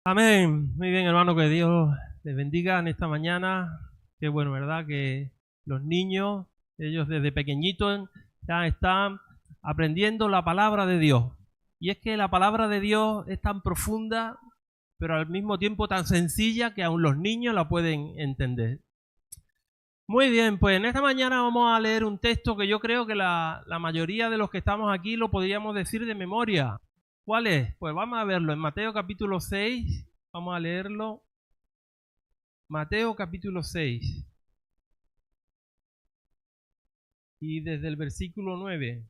Amén. Muy bien, hermano, que Dios les bendiga en esta mañana. Qué bueno, ¿verdad? Que los niños, ellos desde pequeñitos ya están aprendiendo la palabra de Dios. Y es que la palabra de Dios es tan profunda, pero al mismo tiempo tan sencilla que aún los niños la pueden entender. Muy bien, pues en esta mañana vamos a leer un texto que yo creo que la mayoría de los que estamos aquí lo podríamos decir de memoria. ¿Cuál es? Pues vamos a verlo en Mateo capítulo 6, vamos a leerlo. Mateo capítulo 6 y desde el versículo 9.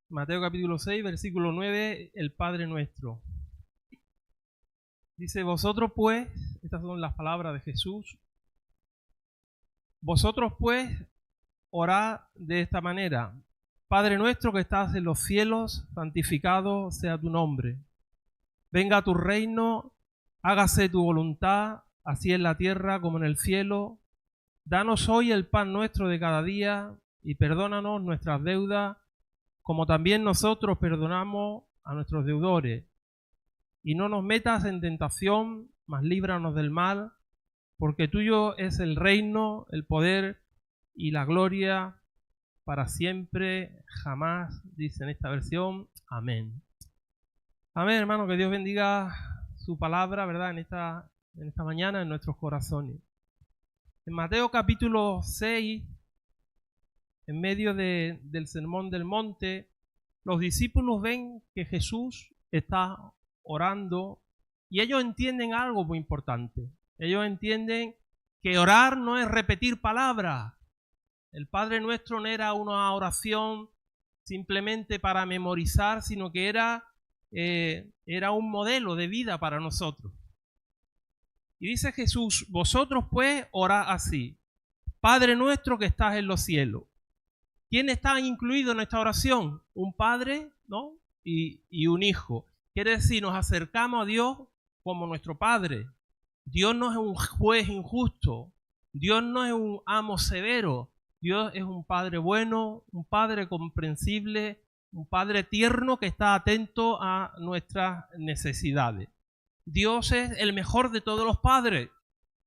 Mateo capítulo 6, versículo 9, el Padre Nuestro. Dice, vosotros pues, estas son las palabras de Jesús, vosotros pues orad de esta manera: Padre nuestro que estás en los cielos, santificado sea tu nombre. Venga a tu reino, hágase tu voluntad, así en la tierra como en el cielo. Danos hoy el pan nuestro de cada día y perdónanos nuestras deudas, como también nosotros perdonamos a nuestros deudores. Y no nos metas en tentación, mas líbranos del mal, porque tuyo es el reino, el poder y la gloria para siempre, jamás, dice en esta versión. Amén. Amén, hermano, que Dios bendiga su palabra, ¿verdad? En esta mañana en nuestros corazones. En Mateo capítulo 6, en medio del Sermón del Monte, los discípulos ven que Jesús está orando y ellos entienden algo muy importante. Ellos entienden que orar no es repetir palabras. El Padre Nuestro no era una oración simplemente para memorizar, sino que era un modelo de vida para nosotros. Y dice Jesús, vosotros pues orad así: Padre Nuestro que estás en los cielos. ¿Quién está incluido en esta oración? Un padre, ¿no? Y un hijo. Quiere decir, nos acercamos a Dios como nuestro Padre. Dios no es un juez injusto. Dios no es un amo severo. Dios es un Padre bueno, un Padre comprensible, un Padre tierno que está atento a nuestras necesidades. Dios es el mejor de todos los padres,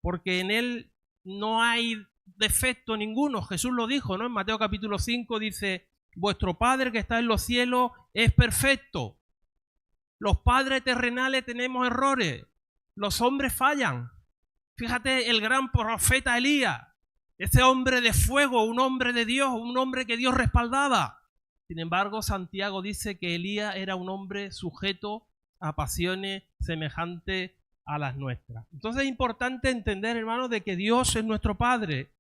porque en Él no hay defecto ninguno. Jesús lo dijo, ¿no? En Mateo capítulo 5 dice, vuestro Padre que está en los cielos es perfecto. Los padres terrenales tenemos errores. Los hombres fallan. Fíjate el gran profeta Elías, ese hombre de fuego, un hombre de Dios, un hombre que Dios respaldaba. Sin embargo, Santiago dice que Elías era un hombre sujeto a pasiones semejantes a las nuestras. Entonces es importante entender, hermanos, de que Dios es nuestro Padre.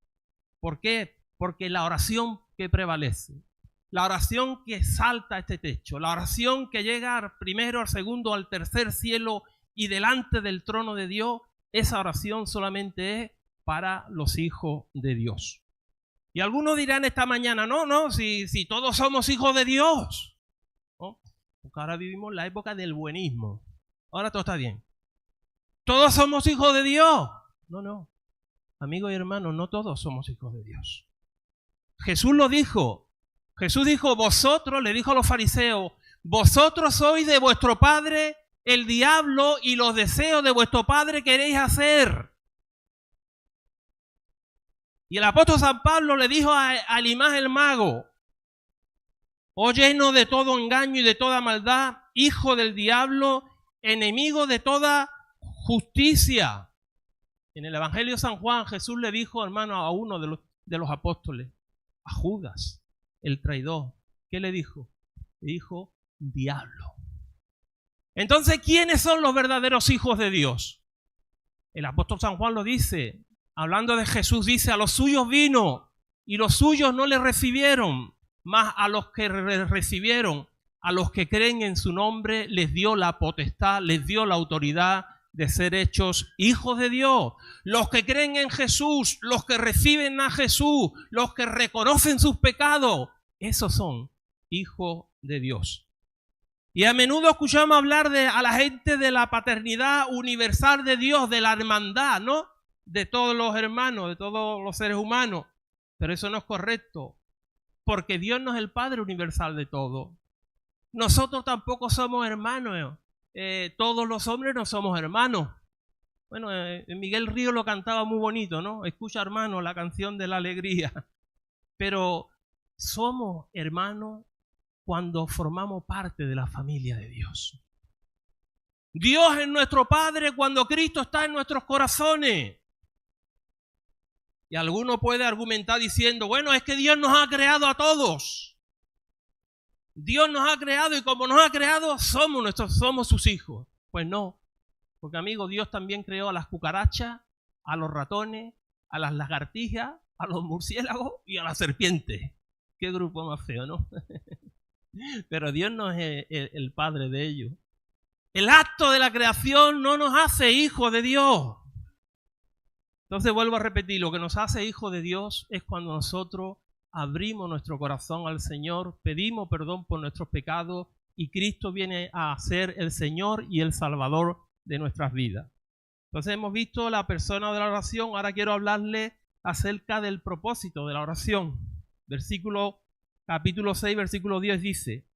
¿Por qué? Porque la oración que prevalece, la oración que salta este techo, la oración que llega al primero, al segundo, al tercer cielo y delante del trono de Dios, esa oración solamente es para los hijos de Dios. Y algunos dirán esta mañana, no, si todos somos hijos de Dios, ¿no? Porque ahora vivimos la época del buenismo. Ahora todo está bien. ¿Todos somos hijos de Dios? No. Amigos y hermanos, no todos somos hijos de Dios. Jesús lo dijo. Jesús dijo, vosotros, le dijo a los fariseos, vosotros sois de vuestro padre el diablo y los deseos de vuestro padre queréis hacer. Y el apóstol San Pablo le dijo a Elimás el mago, oh lleno de todo engaño y de toda maldad, hijo del diablo, enemigo de toda justicia. En el Evangelio de San Juan, Jesús le dijo, hermano, a uno de los apóstoles, a Judas, el traidor. ¿Qué le dijo? Le dijo, diablo. Entonces, ¿quiénes son los verdaderos hijos de Dios? El apóstol San Juan lo dice, hablando de Jesús, dice, a los suyos vino y los suyos no le recibieron, mas a los que recibieron, a los que creen en su nombre, les dio la potestad, les dio la autoridad de ser hechos hijos de Dios. Los que creen en Jesús, los que reciben a Jesús, los que reconocen sus pecados, esos son hijos de Dios. Y a menudo escuchamos hablar a la gente de la paternidad universal de Dios, de la hermandad, ¿no? de todos los hermanos, de todos los seres humanos, pero eso no es correcto, porque Dios no es el Padre universal de todos. Nosotros tampoco somos hermanos, todos los hombres no somos hermanos. Bueno, Miguel Río lo cantaba muy bonito, ¿no? Escucha, hermano, la canción de la alegría. Pero somos hermanos cuando formamos parte de la familia de Dios. Dios es nuestro Padre cuando Cristo está en nuestros corazones. Y alguno puede argumentar diciendo, bueno, es que Dios nos ha creado a todos. Dios nos ha creado y como nos ha creado, somos sus hijos. Pues no, porque amigo, Dios también creó a las cucarachas, a los ratones, a las lagartijas, a los murciélagos y a las serpientes. Qué grupo más feo, ¿no? Pero Dios no es el Padre de ellos. El acto de la creación no nos hace hijos de Dios. Entonces vuelvo a repetir, lo que nos hace hijos de Dios es cuando nosotros abrimos nuestro corazón al Señor, pedimos perdón por nuestros pecados y Cristo viene a ser el Señor y el Salvador de nuestras vidas. Entonces hemos visto la persona de la oración, ahora quiero hablarle acerca del propósito de la oración. Capítulo 6, versículo 10 dice,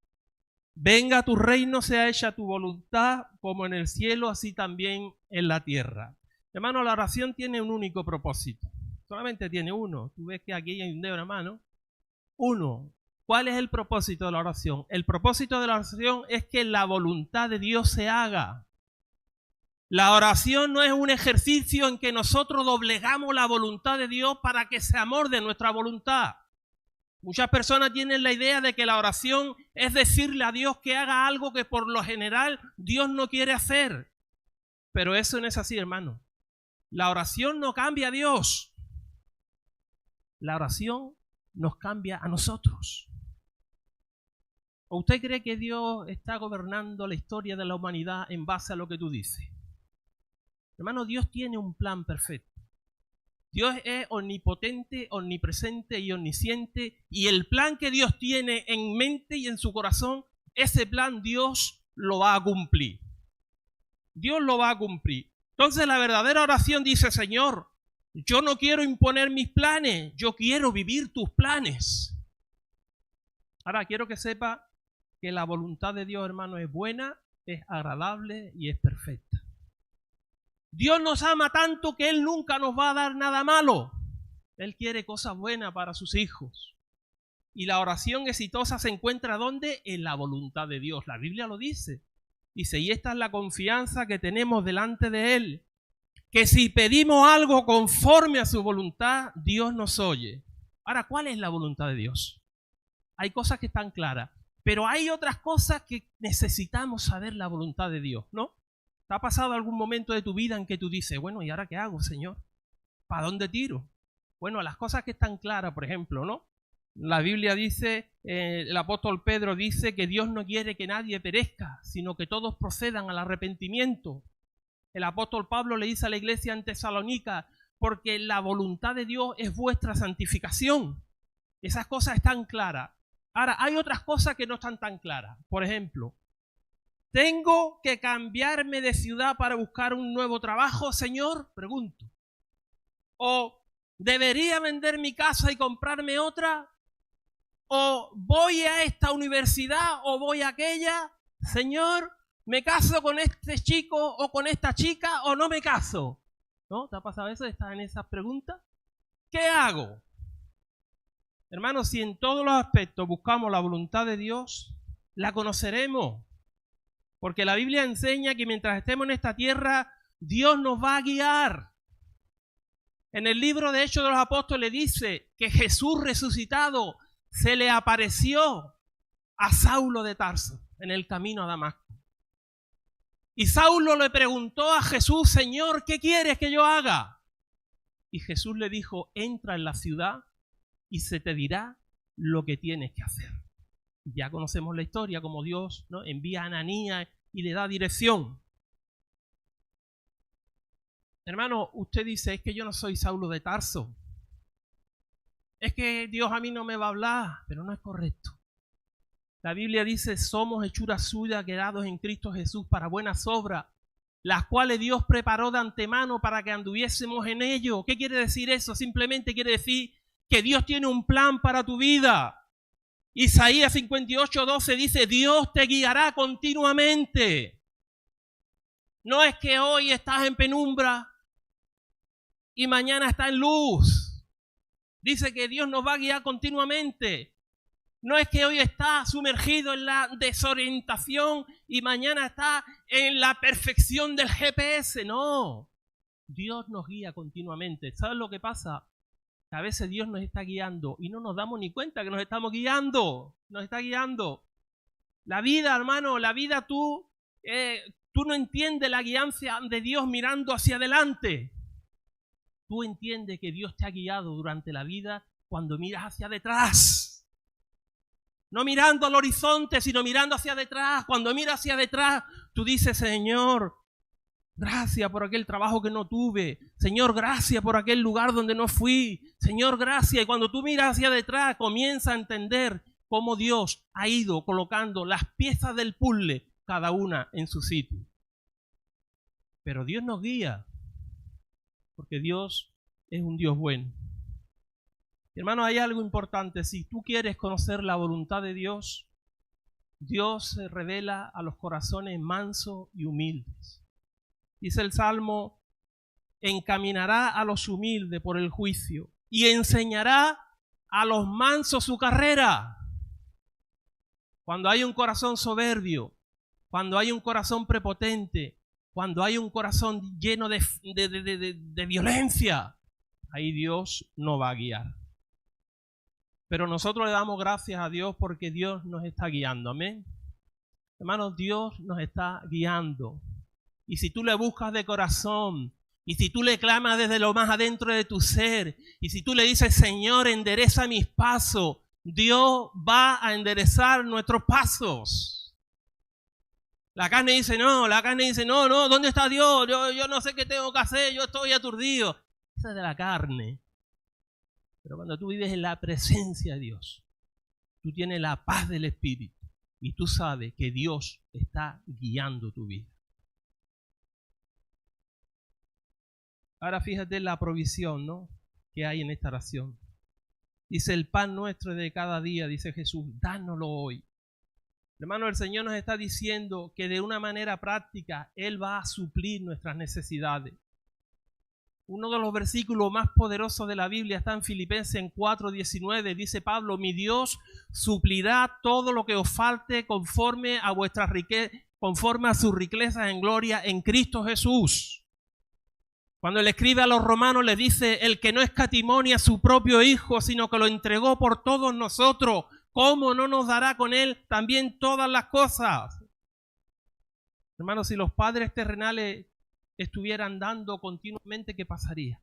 venga tu reino, sea hecha tu voluntad, como en el cielo, así también en la tierra. Hermano, la oración tiene un único propósito. Solamente tiene uno. Tú ves que aquí hay un dedo en la mano. Uno. ¿Cuál es el propósito de la oración? El propósito de la oración es que la voluntad de Dios se haga. La oración no es un ejercicio en que nosotros doblegamos la voluntad de Dios para que se amolde nuestra voluntad. Muchas personas tienen la idea de que la oración es decirle a Dios que haga algo que por lo general Dios no quiere hacer. Pero eso no es así, hermano. La oración no cambia a Dios. La oración nos cambia a nosotros. ¿O usted cree que Dios está gobernando la historia de la humanidad en base a lo que tú dices? Hermano, Dios tiene un plan perfecto. Dios es omnipotente, omnipresente y omnisciente, y el plan que Dios tiene en mente y en su corazón, ese plan Dios lo va a cumplir. Dios lo va a cumplir. Entonces la verdadera oración dice, Señor, yo no quiero imponer mis planes, yo quiero vivir tus planes. Ahora quiero que sepa que la voluntad de Dios, hermano, es buena, es agradable y es perfecta. Dios nos ama tanto que Él nunca nos va a dar nada malo. Él quiere cosas buenas para sus hijos. Y la oración exitosa se encuentra ¿dónde? En la voluntad de Dios. La Biblia lo dice. Dice, y esta es la confianza que tenemos delante de Él, que si pedimos algo conforme a su voluntad, Dios nos oye. Ahora, ¿cuál es la voluntad de Dios? Hay cosas que están claras, pero hay otras cosas que necesitamos saber la voluntad de Dios, ¿no? ¿Te ha pasado algún momento de tu vida en que tú dices, bueno, ¿y ahora qué hago, Señor? ¿Para dónde tiro? Bueno, las cosas que están claras, por ejemplo, ¿no? La Biblia dice, el apóstol Pedro dice que Dios no quiere que nadie perezca, sino que todos procedan al arrepentimiento. El apóstol Pablo le dice a la iglesia en Tesalónica, porque la voluntad de Dios es vuestra santificación. Esas cosas están claras. Ahora, hay otras cosas que no están tan claras. Por ejemplo, ¿tengo que cambiarme de ciudad para buscar un nuevo trabajo, Señor? Pregunto. ¿O debería vender mi casa y comprarme otra? ¿O voy a esta universidad o voy a aquella? Señor, ¿me caso con este chico o con esta chica o no me caso? ¿No? ¿Te ha pasado eso? ¿Estás en esas preguntas? ¿Qué hago? Hermanos, si en todos los aspectos buscamos la voluntad de Dios, la conoceremos. Porque la Biblia enseña que mientras estemos en esta tierra, Dios nos va a guiar. En el libro de Hechos de los Apóstoles dice que Jesús resucitado se le apareció a Saulo de Tarso en el camino a Damasco. Y Saulo le preguntó a Jesús, Señor, ¿qué quieres que yo haga? Y Jesús le dijo, entra en la ciudad y se te dirá lo que tienes que hacer. Ya conocemos la historia, como Dios, ¿no?, envía a Ananías y le da dirección. Hermano, usted dice, es que yo no soy Saulo de Tarso. Es que Dios a mí no me va a hablar, pero no es correcto. La Biblia dice, somos hechura suya, creados en Cristo Jesús para buenas obras, las cuales Dios preparó de antemano para que anduviésemos en ello. ¿Qué quiere decir eso? Simplemente quiere decir que Dios tiene un plan para tu vida. Isaías 58:12 dice, Dios te guiará continuamente. No es que hoy estás en penumbra y mañana estás en luz. Dice que Dios nos va a guiar continuamente. No es que hoy está sumergido en la desorientación y mañana está en la perfección del GPS. No, Dios nos guía continuamente. ¿Sabes lo que pasa? Que a veces Dios nos está guiando y no nos damos ni cuenta que nos estamos guiando. Nos está guiando. La vida, hermano, la vida tú no entiendes la guianza de Dios mirando hacia adelante. Tú entiendes que Dios te ha guiado durante la vida cuando miras hacia detrás. No mirando al horizonte, sino mirando hacia detrás. Cuando miras hacia detrás, tú dices, Señor, gracias por aquel trabajo que no tuve. Señor, gracias por aquel lugar donde no fui. Señor, gracias. Y cuando tú miras hacia detrás, comienzas a entender cómo Dios ha ido colocando las piezas del puzzle, cada una en su sitio. Pero Dios nos guía, porque Dios es un Dios bueno. Hermano, hay algo importante. Si tú quieres conocer la voluntad de Dios, Dios se revela a los corazones mansos y humildes. Dice el Salmo, encaminará a los humildes por el juicio y enseñará a los mansos su carrera. Cuando hay un corazón soberbio, cuando hay un corazón prepotente, cuando hay un corazón lleno de violencia, ahí Dios no va a guiar. Pero nosotros le damos gracias a Dios porque Dios nos está guiando. Amén. Hermanos, Dios nos está guiando. Y si tú le buscas de corazón, y si tú le clamas desde lo más adentro de tu ser, y si tú le dices, Señor, endereza mis pasos, Dios va a enderezar nuestros pasos. La carne dice, no, ¿dónde está Dios? Yo no sé qué tengo que hacer, yo estoy aturdido. Esa es de la carne. Pero cuando tú vives en la presencia de Dios, tú tienes la paz del Espíritu y tú sabes que Dios está guiando tu vida. Ahora fíjate la provisión, ¿no?, que hay en esta oración. Dice, el pan nuestro de cada día, dice Jesús, dánoslo hoy. Hermano, el Señor nos está diciendo que de una manera práctica Él va a suplir nuestras necesidades. Uno de los versículos más poderosos de la Biblia está en Filipenses 4:19. Dice Pablo, mi Dios suplirá todo lo que os falte conforme a vuestras riquezas, conforme a sus riquezas en gloria en Cristo Jesús. Cuando él escribe a los romanos, le dice, el que no escatimó ni a su propio Hijo, sino que lo entregó por todos nosotros, ¿cómo no nos dará con él también todas las cosas? Hermanos, si los padres terrenales estuvieran dando continuamente, ¿qué pasaría?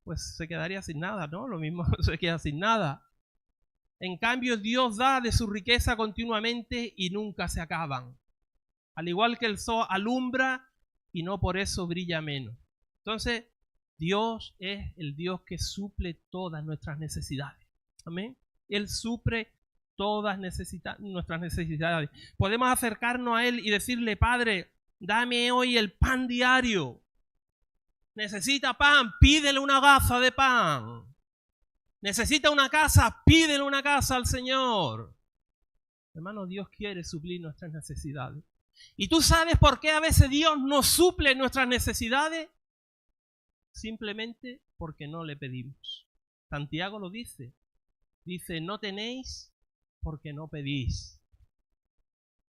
Pues se quedaría sin nada, ¿no? Lo mismo se queda sin nada. En cambio, Dios da de su riqueza continuamente y nunca se acaban. Al igual que el sol alumbra y no por eso brilla menos. Entonces, Dios es el Dios que suple todas nuestras necesidades. Amén. Él suple todas nuestras necesidades. Podemos acercarnos a Él y decirle, Padre, dame hoy el pan diario. Necesita pan, pídele una gaza de pan. Necesita una casa, pídele una casa al Señor. Hermano, Dios quiere suplir nuestras necesidades. ¿Y tú sabes por qué a veces Dios no suple nuestras necesidades? Simplemente porque no le pedimos. Santiago lo dice. Dice, no tenéis porque no pedís.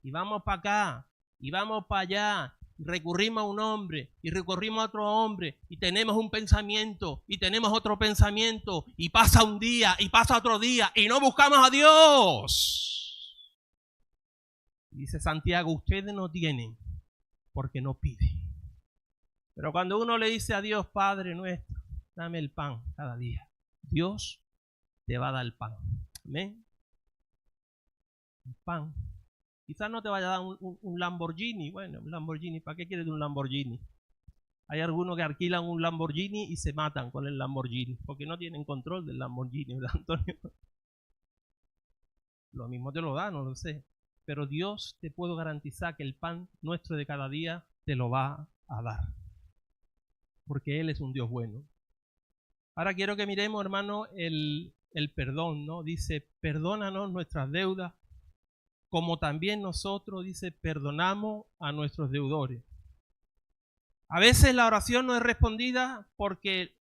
Y vamos para acá, y vamos para allá, y recurrimos a un hombre, y recurrimos a otro hombre, y tenemos un pensamiento, y tenemos otro pensamiento, y pasa un día, y pasa otro día, y no buscamos a Dios. Dice Santiago, ustedes no tienen porque no piden. Pero cuando uno le dice a Dios, Padre nuestro, dame el pan cada día, Dios te va a dar el pan. Amén. El pan. Quizás no te vaya a dar un Lamborghini. Bueno, un Lamborghini, ¿para qué quieres un Lamborghini? Hay algunos que alquilan un Lamborghini y se matan con el Lamborghini, porque no tienen control del Lamborghini, ¿verdad, Antonio? mismo te lo da, no lo sé. Pero Dios te puedo garantizar que el pan nuestro de cada día te lo va a dar. Porque Él es un Dios bueno. Ahora quiero que miremos, hermano, el perdón, ¿no? Dice, perdónanos nuestras deudas, como también nosotros, dice, perdonamos a nuestros deudores. A veces la oración no es respondida porque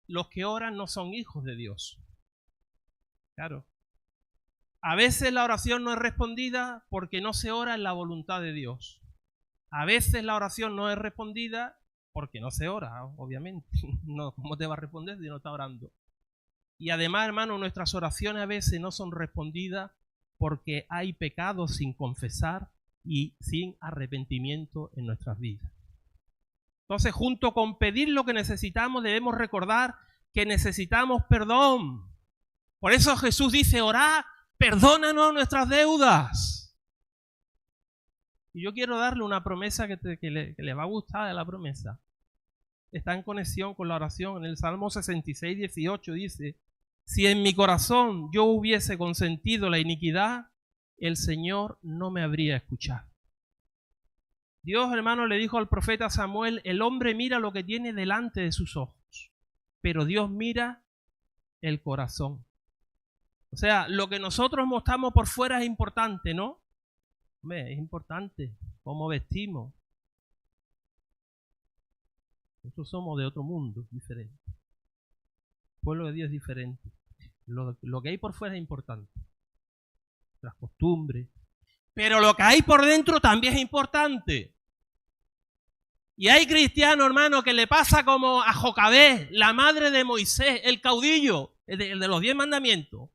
los que oran no son hijos de Dios. Claro. A veces la oración no es respondida porque no se ora en la voluntad de Dios. A veces la oración no es respondida porque no se ora, obviamente. No, ¿cómo te va a responder si no está orando? Y además, hermano, nuestras oraciones a veces no son respondidas porque hay pecados sin confesar y sin arrepentimiento en nuestras vidas. Entonces, junto con pedir lo que necesitamos, debemos recordar que necesitamos perdón. Por eso Jesús dice, orad, perdónanos nuestras deudas. Y yo quiero darle una promesa que le va a gustar de la promesa. Está en conexión con la oración. En el Salmo 66, 18 dice, si en mi corazón yo hubiese consentido la iniquidad, el Señor no me habría escuchado. Dios, hermano, le dijo al profeta Samuel, el hombre mira lo que tiene delante de sus ojos, pero Dios mira el corazón. O sea, lo que nosotros mostramos por fuera es importante, ¿no? Hombre, es importante cómo vestimos. Nosotros somos de otro mundo, diferente. El pueblo de Dios es diferente. Lo que hay por fuera es importante. Las costumbres. Pero lo que hay por dentro también es importante. Y hay cristianos, hermano, que le pasa como a Jocabed, la madre de Moisés, el caudillo, el de los 10 mandamientos.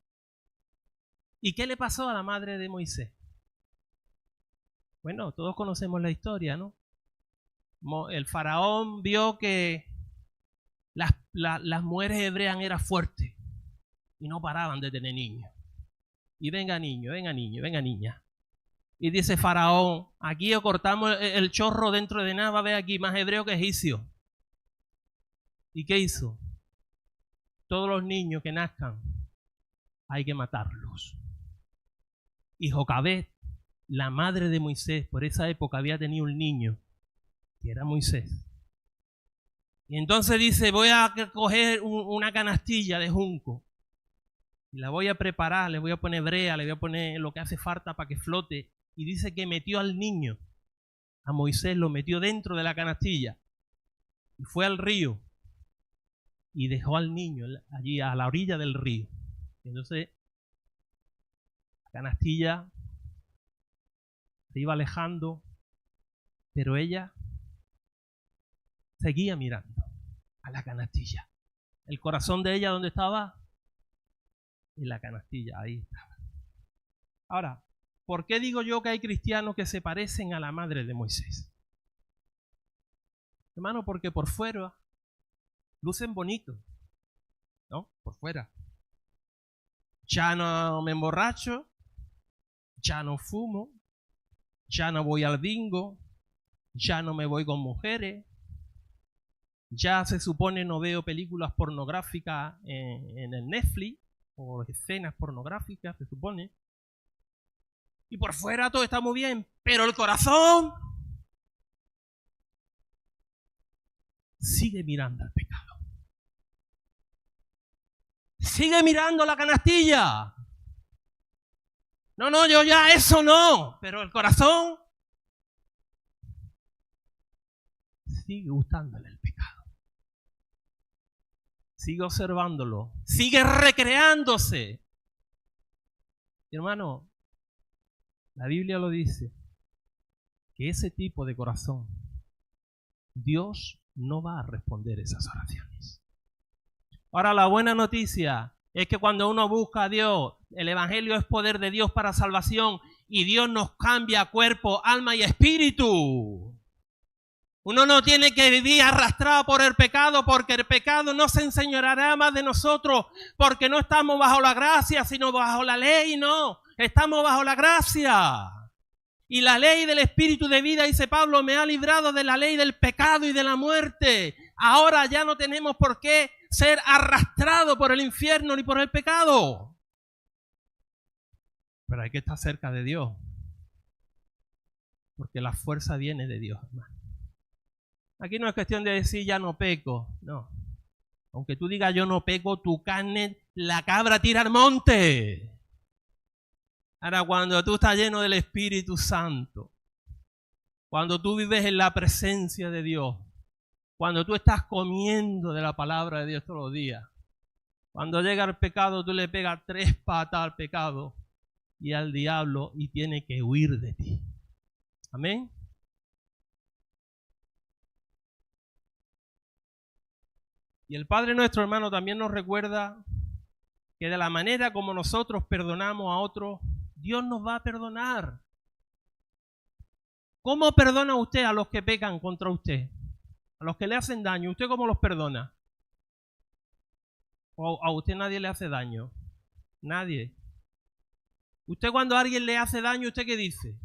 ¿Y qué le pasó a la madre de Moisés? Bueno, todos conocemos la historia, ¿no? El faraón vio que las mujeres hebreas eran fuertes y no paraban de tener niños. Y venga niño, venga niño, venga niña. Y dice Faraón, aquí os cortamos el chorro dentro de nada, va a ver aquí más hebreo que egipcio. ¿Y qué hizo? Todos los niños que nazcan hay que matarlos. Y Jocabed, la madre de Moisés, por esa época había tenido un niño, que era Moisés. Y entonces dice, voy a coger una canastilla de junco y la voy a preparar, le voy a poner brea, le voy a poner lo que hace falta para que flote. Y dice que metió al niño, a Moisés lo metió dentro de la canastilla y fue al río y dejó al niño allí a la orilla del río. Entonces la canastilla se iba alejando, pero ella seguía mirando a la canastilla. El corazón de ella, ¿dónde estaba? En la canastilla, ahí estaba. Ahora, ¿por qué digo yo que hay cristianos que se parecen a la madre de Moisés? Hermano, porque por fuera lucen bonitos, ¿no? Por fuera. Ya no me emborracho, ya no fumo, ya no voy al bingo, ya no me voy con mujeres, ya se supone no veo películas pornográficas en el Netflix o escenas pornográficas, se supone. Y por fuera todo está muy bien, pero el corazón sigue mirando al pecado. Sigue mirando la canastilla. No, yo ya eso no, pero el corazón sigue gustándole el pecado. Sigue observándolo, sigue recreándose. Y hermano, la Biblia lo dice, que ese tipo de corazón, Dios no va a responder esas oraciones. Ahora, la buena noticia es que cuando uno busca a Dios, el Evangelio es poder de Dios para salvación y Dios nos cambia cuerpo, alma y espíritu. Uno no tiene que vivir arrastrado por el pecado, porque el pecado no se enseñoreará más de nosotros, porque no estamos bajo la gracia, sino bajo la ley, no. Estamos bajo la gracia. Y la ley del Espíritu de vida, dice Pablo, me ha librado de la ley del pecado y de la muerte. Ahora ya no tenemos por qué ser arrastrados por el infierno ni por el pecado. Pero hay que estar cerca de Dios. Porque la fuerza viene de Dios, hermano. Aquí no es cuestión de decir ya no peco, no. Aunque tú digas yo no peco, tu carne, la cabra tira al monte. Ahora, cuando tú estás lleno del Espíritu Santo, cuando tú vives en la presencia de Dios, cuando tú estás comiendo de la palabra de Dios todos los días, cuando llega el pecado, tú le pegas 3 patas al pecado y al diablo y tiene que huir de ti. Amén. Y el Padre nuestro, hermano, también nos recuerda que de la manera como nosotros perdonamos a otros, Dios nos va a perdonar. ¿Cómo perdona usted a los que pecan contra usted? A los que le hacen daño, ¿usted cómo los perdona? ¿O a usted nadie le hace daño? Nadie. Usted cuando a alguien le hace daño, ¿usted qué dice?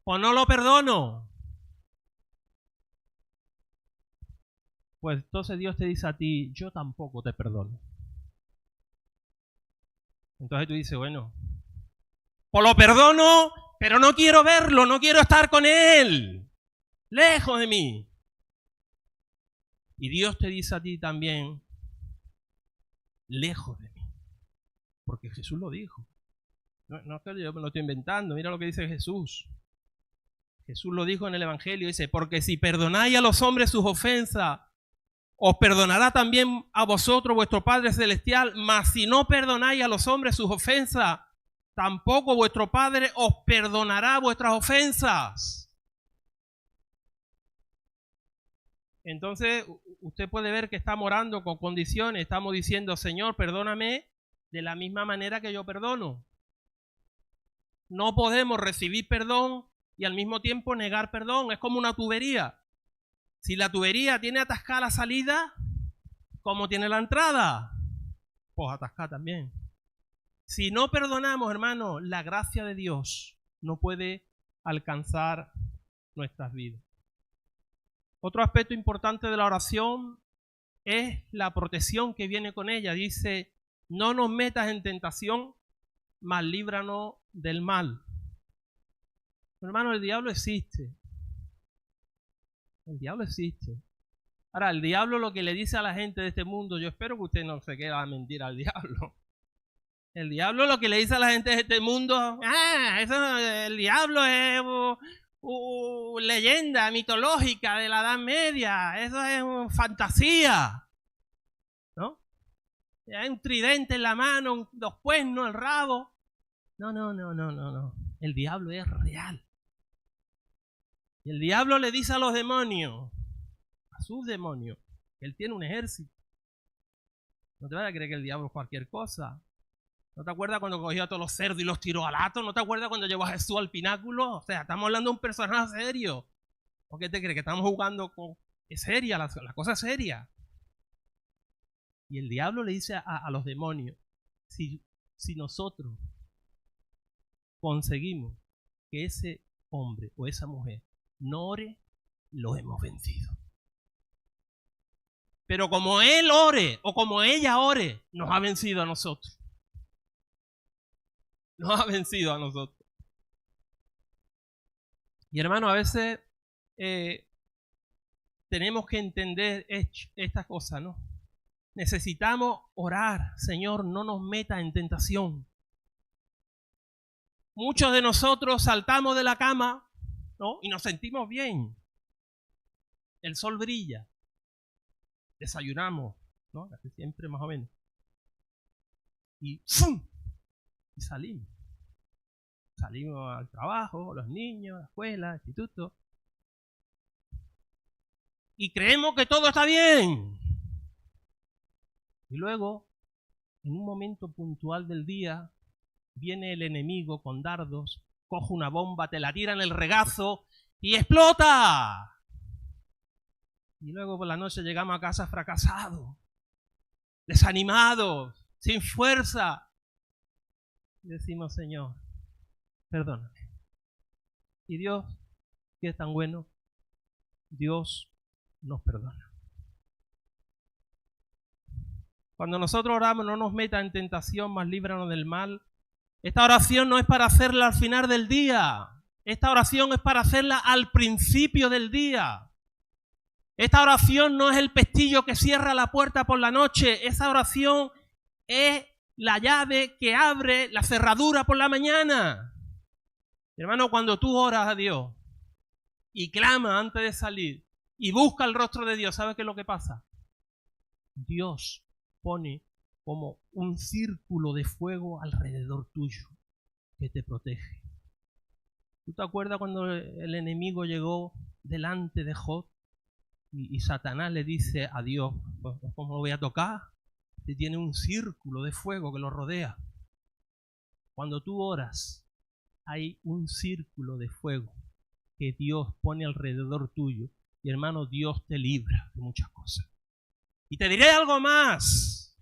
Pues no lo perdono. Pues entonces Dios te dice a ti, yo tampoco te perdono. Entonces tú dices, bueno, pues lo perdono, pero no quiero verlo, no quiero estar con él. Lejos de mí. Y Dios te dice a ti también, lejos de mí. Porque Jesús lo dijo. No es que yo me lo estoy inventando, mira lo que dice Jesús. Jesús lo dijo en el Evangelio, dice, porque si perdonáis a los hombres sus ofensas, os perdonará también a vosotros vuestro Padre Celestial, mas si no perdonáis a los hombres sus ofensas, tampoco vuestro Padre os perdonará vuestras ofensas. Entonces, usted puede ver que estamos orando con condiciones, estamos diciendo, Señor, perdóname de la misma manera que yo perdono. No podemos recibir perdón y al mismo tiempo negar perdón, es como una tubería. Si la tubería tiene atascada la salida, ¿cómo tiene la entrada? Pues atascada también. Si no perdonamos, hermano, la gracia de Dios no puede alcanzar nuestras vidas. Otro aspecto importante de la oración es la protección que viene con ella. Dice, no nos metas en tentación, mas líbranos del mal. Hermano, el diablo existe. El diablo existe. Ahora, el diablo lo que le dice a la gente de este mundo, yo espero que usted no se quiera mentir al diablo. El diablo lo que le dice a la gente de este mundo, el diablo es leyenda mitológica de la Edad Media, eso es fantasía, ¿no? Hay un tridente en la mano, 2 cuernos, el rabo. No. El diablo es real. Y el diablo le dice a los demonios, a sus demonios, que él tiene un ejército. No te vayas a creer que el diablo es cualquier cosa. ¿No te acuerdas cuando cogió a todos los cerdos y los tiró al hato? ¿No te acuerdas cuando llevó a Jesús al pináculo? O sea, estamos hablando de un personaje serio. ¿Por qué te crees que estamos jugando con... Es seria, la cosa es seria. Y el diablo le dice a los demonios, si nosotros conseguimos que ese hombre o esa mujer no ore, lo hemos vencido. Pero como él ore o como ella ore, nos ha vencido a nosotros. Nos ha vencido a nosotros. Y hermano, a veces tenemos que entender esta cosa, ¿no? Necesitamos orar, Señor, no nos meta en tentación. Muchos de nosotros saltamos de la cama, ¿no? Y nos sentimos bien. El sol brilla. Desayunamos, ¿no? Casi siempre más o menos. Y ¡fum! Y salimos. Salimos al trabajo, los niños, a la escuela, al instituto. Y creemos que todo está bien. Y luego, en un momento puntual del día, viene el enemigo con dardos, coge una bomba, te la tira en el regazo y explota. Y luego por la noche llegamos a casa fracasados, desanimados, sin fuerza. Y decimos, Señor, perdóname. Y Dios, que es tan bueno, Dios nos perdona. Cuando nosotros oramos, no nos meta en tentación, mas líbranos del mal. Esta oración no es para hacerla al final del día. Esta oración es para hacerla al principio del día. Esta oración no es el pestillo que cierra la puerta por la noche. Esa oración es la llave que abre la cerradura por la mañana. Hermano, cuando tú oras a Dios y clamas antes de salir y buscas el rostro de Dios, ¿sabes qué es lo que pasa? Dios pone como un círculo de fuego alrededor tuyo que te protege. ¿Tú te acuerdas cuando el enemigo llegó delante de Job y Satanás le dice a Dios, ¿cómo lo voy a tocar? Si tiene un círculo de fuego que lo rodea. Cuando tú oras, hay un círculo de fuego que Dios pone alrededor tuyo. Y hermano, Dios te libra de muchas cosas. Y te diré algo más.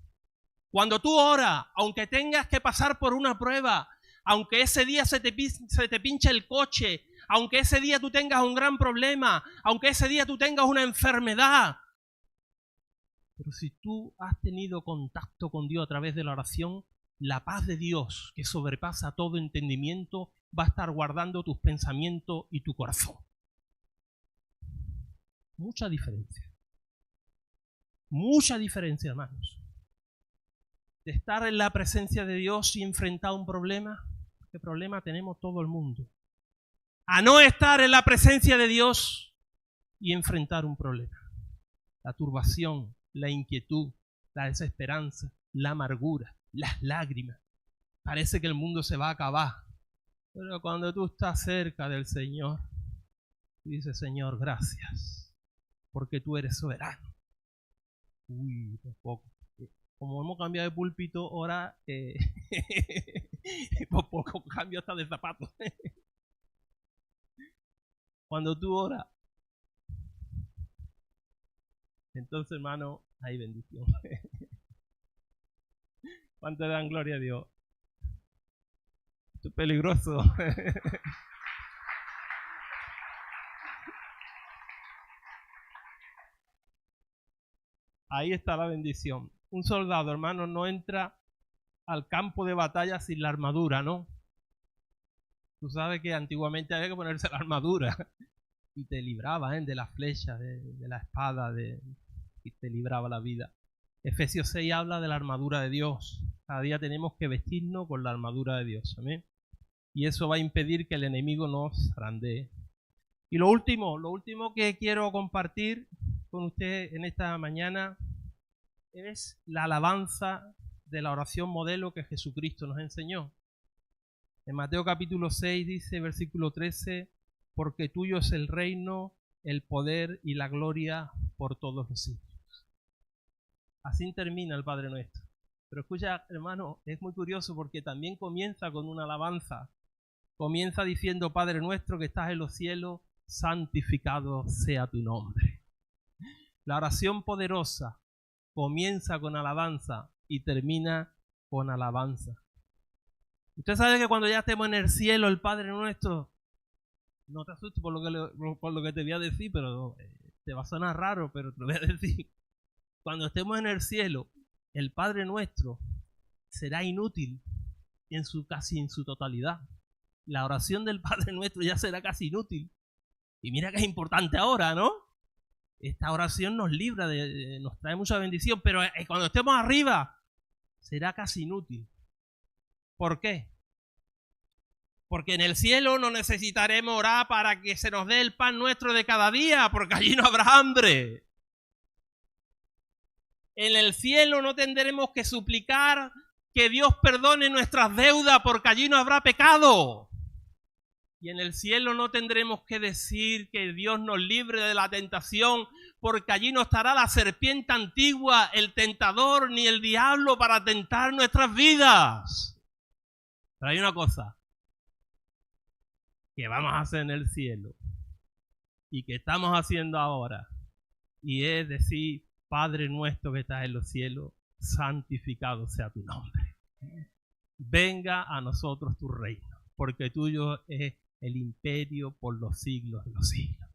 Cuando tú oras, aunque tengas que pasar por una prueba, aunque ese día se te pinche el coche, aunque ese día tú tengas un gran problema, aunque ese día tú tengas una enfermedad, pero si tú has tenido contacto con Dios a través de la oración, la paz de Dios, que sobrepasa todo entendimiento, va a estar guardando tus pensamientos y tu corazón. Mucha diferencia. Mucha diferencia, hermanos. De estar en la presencia de Dios y enfrentar un problema, ¿qué problema tenemos todo el mundo? A no estar en la presencia de Dios y enfrentar un problema. La turbación, la inquietud, la desesperanza, la amargura, las lágrimas. Parece que el mundo se va a acabar. Pero cuando tú estás cerca del Señor, tú dices, Señor, gracias, porque tú eres soberano. Uy, tampoco. Como hemos cambiado de púlpito, ahora por poco cambio hasta de zapatos. Cuando tú oras, entonces, hermano, hay bendición. ¿Cuánto le dan gloria a Dios? Esto es peligroso. Ahí está la bendición. Un soldado, hermano, no entra al campo de batalla sin la armadura, ¿no? Tú sabes que antiguamente había que ponerse la armadura y te libraba de las flechas, de la espada, y te libraba la vida. Efesios 6 habla de la armadura de Dios. Cada día tenemos que vestirnos con la armadura de Dios. ¿Amén? Y eso va a impedir que el enemigo nos zarandee. Y lo último que quiero compartir con usted en esta mañana es la alabanza de la oración modelo que Jesucristo nos enseñó. En Mateo capítulo 6 dice, versículo 13, porque tuyo es el reino, el poder y la gloria por todos los siglos. Así termina el Padre Nuestro. Pero escucha, hermano, es muy curioso porque también comienza con una alabanza. Comienza diciendo, Padre Nuestro que estás en los cielos, santificado sea tu nombre. La oración poderosa comienza con alabanza y termina con alabanza. Usted sabe que cuando ya estemos en el cielo, el Padre Nuestro, no te asustes por lo que te voy a decir, pero te va a sonar raro, pero te lo voy a decir. Cuando estemos en el cielo, el Padre Nuestro será inútil casi en su totalidad. La oración del Padre Nuestro ya será casi inútil. Y mira que es importante ahora, ¿no? Esta oración nos libra, nos trae mucha bendición, pero cuando estemos arriba, será casi inútil. ¿Por qué? Porque en el cielo no necesitaremos orar para que se nos dé el pan nuestro de cada día, porque allí no habrá hambre. En el cielo no tendremos que suplicar que Dios perdone nuestras deudas, porque allí no habrá pecado. Y en el cielo no tendremos que decir que Dios nos libre de la tentación, porque allí no estará la serpiente antigua, el tentador, ni el diablo para tentar nuestras vidas. Pero hay una cosa que vamos a hacer en el cielo y que estamos haciendo ahora, y es decir, Padre nuestro que estás en los cielos, santificado sea tu nombre. Venga a nosotros tu reino, porque tuyo es el imperio por los siglos de los siglos.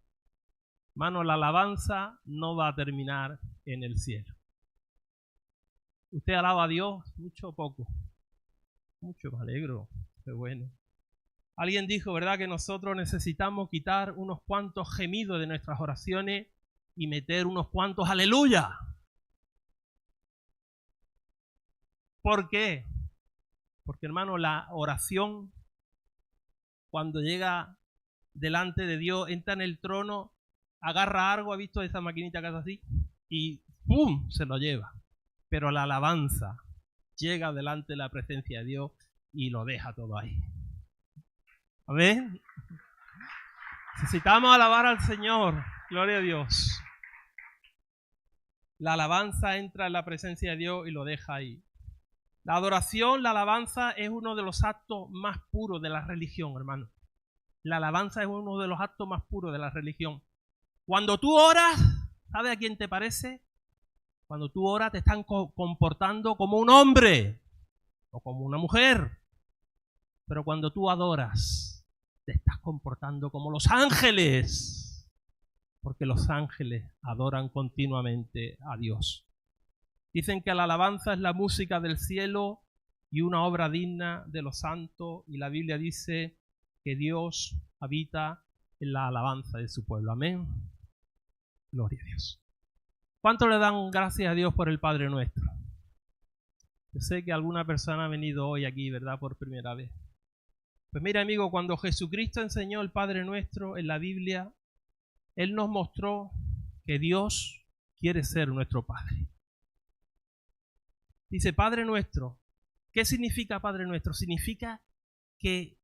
Hermano, la alabanza no va a terminar en el cielo. ¿Usted alaba a Dios? ¿Mucho o poco? Mucho, me alegro. Qué bueno. Alguien dijo, ¿verdad?, que nosotros necesitamos quitar unos cuantos gemidos de nuestras oraciones y meter unos cuantos aleluya. ¿Por qué? Porque, hermano, la oración, cuando llega delante de Dios, entra en el trono, agarra algo, ¿ha visto esa maquinita que hace así? Y ¡pum!, se lo lleva. Pero la alabanza llega delante de la presencia de Dios y lo deja todo ahí. Amén. Necesitamos alabar al Señor. Gloria a Dios. La alabanza entra en la presencia de Dios y lo deja ahí. La adoración, la alabanza es uno de los actos más puros de la religión, hermano. La alabanza es uno de los actos más puros de la religión. Cuando tú oras, ¿sabes a quién te parece? Cuando tú oras te están comportando como un hombre o como una mujer. Pero cuando tú adoras, te estás comportando como los ángeles. Porque los ángeles adoran continuamente a Dios. Dicen que la alabanza es la música del cielo y una obra digna de los santos. Y la Biblia dice que Dios habita en la alabanza de su pueblo. Amén. Gloria a Dios. ¿Cuánto le dan gracias a Dios por el Padre Nuestro? Yo sé que alguna persona ha venido hoy aquí, ¿verdad?, por primera vez. Pues mira, amigo, cuando Jesucristo enseñó el Padre Nuestro en la Biblia, Él nos mostró que Dios quiere ser nuestro Padre. Dice, Padre Nuestro. ¿Qué significa Padre Nuestro? Significa que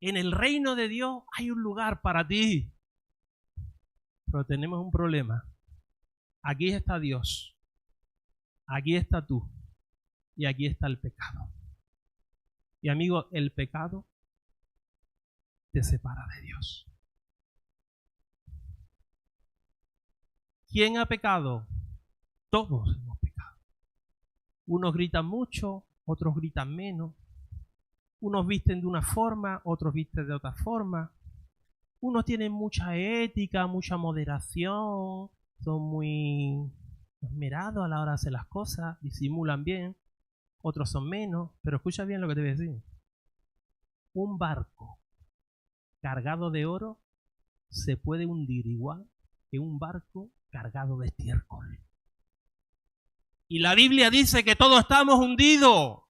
en el reino de Dios hay un lugar para ti. Pero tenemos un problema. Aquí está Dios. Aquí está tú. Y aquí está el pecado. Y amigo, el pecado te separa de Dios. ¿Quién ha pecado? Todos hemos pecado. Unos gritan mucho, otros gritan menos. Unos visten de una forma, otros visten de otra forma. Unos tienen mucha ética, mucha moderación, son muy esmerados a la hora de hacer las cosas, disimulan bien. Otros son menos, pero escucha bien lo que te voy a decir. Un barco cargado de oro se puede hundir igual que un barco cargado de estiércol. Y la Biblia dice que todos estamos hundidos,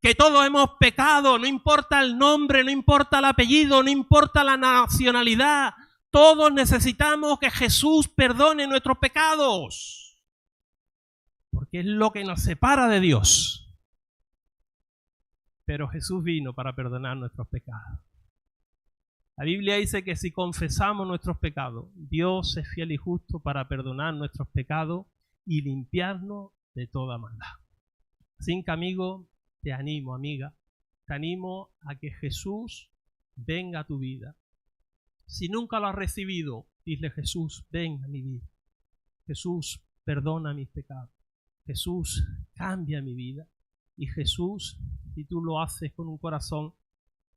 que todos hemos pecado, no importa el nombre, no importa el apellido, no importa la nacionalidad. Todos necesitamos que Jesús perdone nuestros pecados. Porque es lo que nos separa de Dios. Pero Jesús vino para perdonar nuestros pecados. La Biblia dice que si confesamos nuestros pecados, Dios es fiel y justo para perdonar nuestros pecados y limpiarnos de toda maldad. Así que, amigo, te animo, amiga, te animo a que Jesús venga a tu vida. Si nunca lo has recibido, dile: Jesús, ven a mi vida. Jesús, perdona mis pecados. Jesús, cambia mi vida. Y Jesús, si tú lo haces con un corazón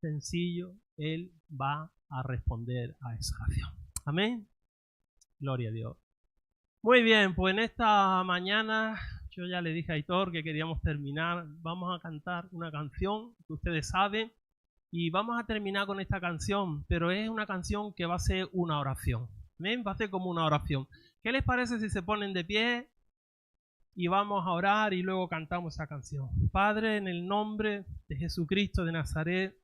sencillo, Él va a responder a esa oración. Amén. Gloria a Dios. Muy bien, pues en esta mañana yo ya le dije a Aitor que queríamos terminar. Vamos a cantar una canción que ustedes saben y vamos a terminar con esta canción, pero es una canción que va a ser una oración. ¿Amén? Va a ser como una oración. ¿Qué les parece si se ponen de pie y vamos a orar y luego cantamos esa canción? Padre, en el nombre de Jesucristo de Nazaret,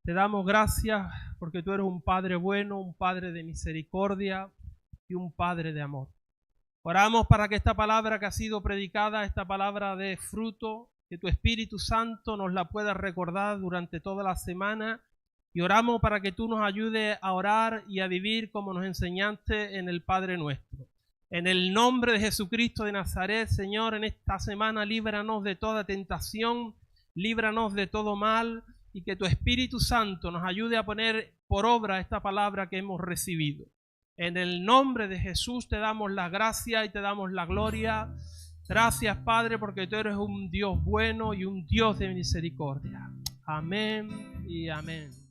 te damos gracias porque tú eres un Padre bueno, un Padre de misericordia y un Padre de amor. Oramos para que esta palabra que ha sido predicada, esta palabra de fruto, que tu Espíritu Santo nos la pueda recordar durante toda la semana, y oramos para que tú nos ayudes a orar y a vivir como nos enseñaste en el Padre Nuestro. En el nombre de Jesucristo de Nazaret, Señor, en esta semana líbranos de toda tentación, líbranos de todo mal, y que tu Espíritu Santo nos ayude a poner por obra esta palabra que hemos recibido. En el nombre de Jesús te damos la gracia y te damos la gloria. Gracias, Padre, porque tú eres un Dios bueno y un Dios de misericordia. Amén y amén.